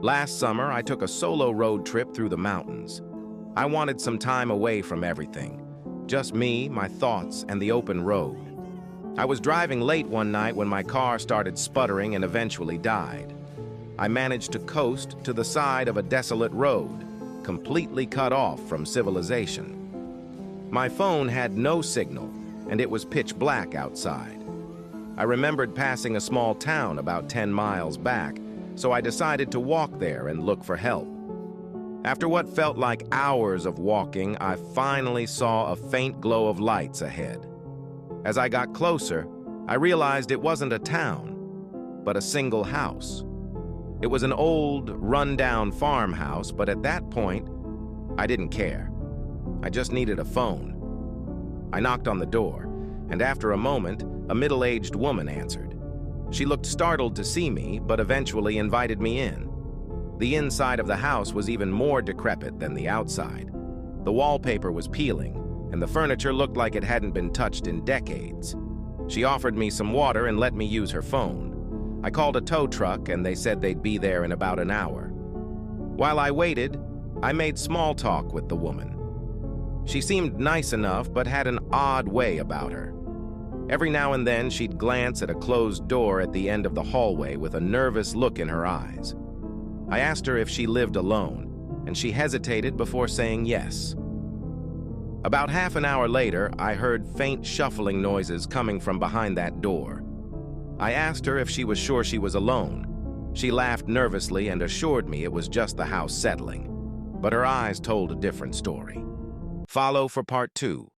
Last summer, I took a solo road trip through the mountains. I wanted some time away from everything. Just me, my thoughts, and the open road. I was driving late one night when my car started sputtering and eventually died. I managed to coast to the side of a desolate road, completely cut off from civilization. My phone had no signal, and it was pitch black outside. I remembered passing a small town about 10 miles back, so I decided to walk there and look for help. After what felt like hours of walking, I finally saw a faint glow of lights ahead. As I got closer, I realized it wasn't a town, but a single house. It was an old, run-down farmhouse, but at that point, I didn't care. I just needed a phone. I knocked on the door, and after a moment, a middle-aged woman answered. She looked startled to see me, but eventually invited me in. The inside of the house was even more decrepit than the outside. The wallpaper was peeling, and the furniture looked like it hadn't been touched in decades. She offered me some water and let me use her phone. I called a tow truck, and they said they'd be there in about an hour. While I waited, I made small talk with the woman. She seemed nice enough, but had an odd way about her. Every now and then, she'd glance at a closed door at the end of the hallway with a nervous look in her eyes. I asked her if she lived alone, and she hesitated before saying yes. About half an hour later, I heard faint shuffling noises coming from behind that door. I asked her if she was sure she was alone. She laughed nervously and assured me it was just the house settling, but her eyes told a different story. Follow for part 2.